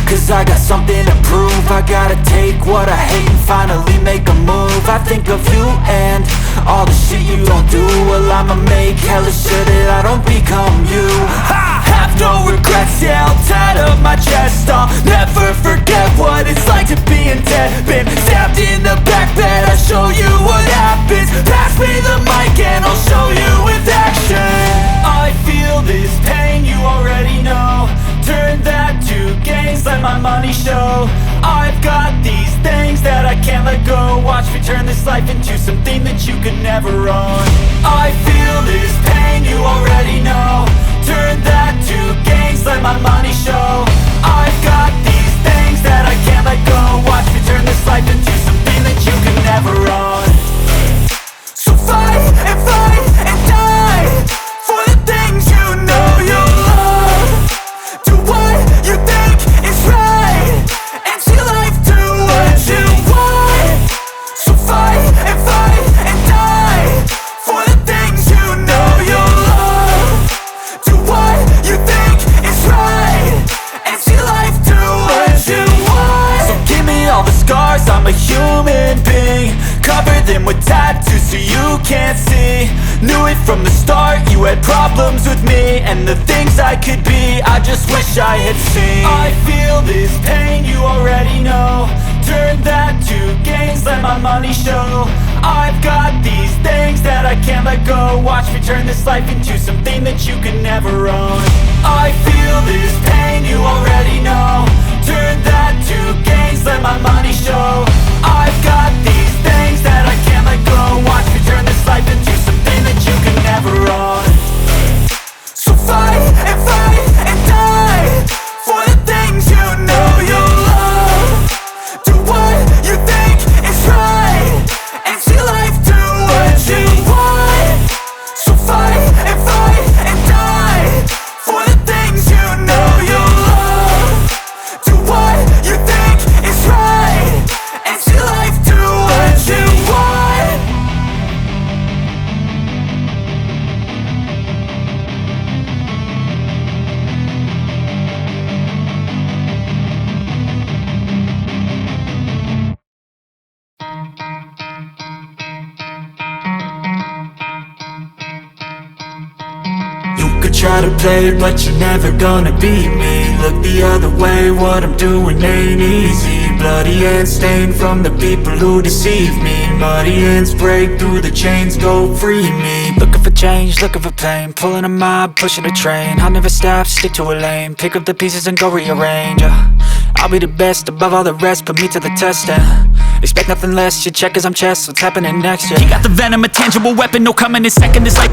cause I got something to prove. I gotta take what I hate and finally make a move. I think of you and all the shit you don't do. Well, I'ma make hella sure that I don't become you. I have no regrets, yeah, I'll tattoo my chest. I'll never forget what it's like to be in debt. Been stabbed in the back bed, I'll show you what happens. Pass me the mic and I'll show you with action. I feel this pain, you already know. Turn that to gains, let my money show. I've got these things that I can't let go. Watch me turn this life into something that you could never own. I feel this pain, you already know. Turn that to gains, let my money show. I've got these things that I can't let go. Watch me turn this life into something that you could never own. So fight and die for the things you know you love. Do what you think is right and see life do what you want. So fight and die for the things you know you love. Do what you think is right and see life do what you want. So give me all the scars, I'm a human being. Cover them with tattoos so you can't see. Knew it from the start, you had problems with me and the things I could be, I just wish I had seen. I feel this pain, you already know. Turn that to gains, let my money show. I've got these things that I can't let go. Watch me turn this life into something that you can never own. I feel this pain, you already know. Turn that to gains, let my money show. I've got these things that I can't let go. Watch me turn this life into something that you can never own. So fight and die for the things you know you love. Do what you think is right and see life do what you want. So fight and die for the things you know you love. Do what you think is right and see life do what you want. You could try to play, but you're never gonna beat me. Look the other way, what I'm doing ain't easy. Bloody hands stained from the people who deceive me. Muddy hands break through the chains, go free me. Looking for change, looking for pain. Pulling a mob, pushing a train. I'll never stop, stick to a lane. Pick up the pieces and go rearrange. I'll be the best above all the rest, put me to the test and expect nothing less, your check is I'm chess. What's happening next, yeah. You got the venom, a tangible weapon, no coming in second. It's like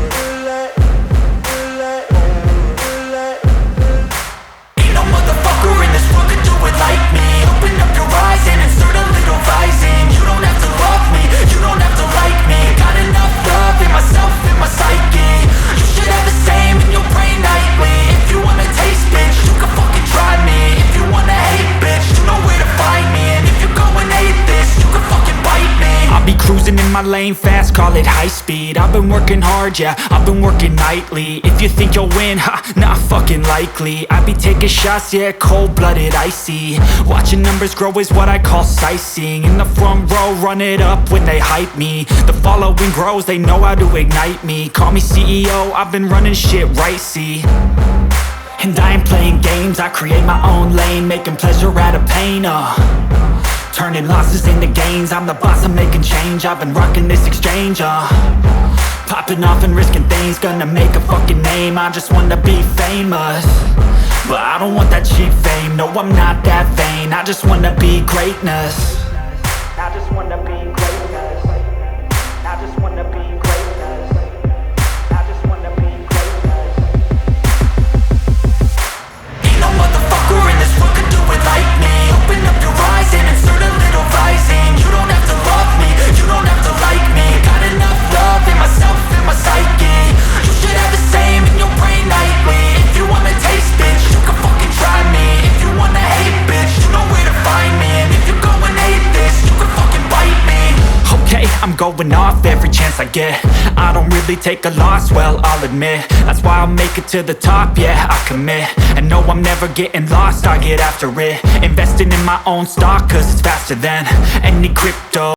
ain't no motherfucker in this world could do it like me. Open up your eyes and insert a little rising. You don't have to love me, you don't have to like me. Got enough love in myself, in my psyche. You should have the same in your brain nightly. If you wanna taste, bitch, you can fucking try me. If you wanna hate, bitch, you know where to find me. And if you go and hate this, you can fucking bite me. I'll be cruising in my lane fast, call it high speed. I've been working hard, yeah, I've been working nightly. If you think you'll win, ha, not fucking likely. I be taking shots, yeah, cold-blooded, icy. Watching numbers grow is what I call sightseeing. In the front row, run it up when they hype me. The following grows, they know how to ignite me. Call me CEO, I've been running shit right, see. And I ain't playing games, I create my own lane. Making pleasure out of pain, turning losses into gains. I'm the boss, I'm making change. I've been rocking this exchange, popping off and risking things. Gonna make a fucking name, I just wanna be famous. But I don't want that cheap fame, no I'm not that vain. I just wanna be greatness. I just wanna be greatness. I just wanna be greatness. I just wanna be greatness. Ain't no motherfucker in this world could do it like me. Open up your eyes and insert a little rising. You don't have to love me, you don't have to like me. Got enough love in myself, in my psyche. You should have the same in your brain nightly. If you wanna taste, bitch, you can fucking try me. If you wanna hate, bitch, you know where to find me. And if you go and hate I'm going off every chance I get. I don't really take a loss, well, I'll admit. That's why I'll make it to the top, yeah, I commit. And no, I'm never getting lost, I get after it. Investing in my own stock, cause it's faster than any crypto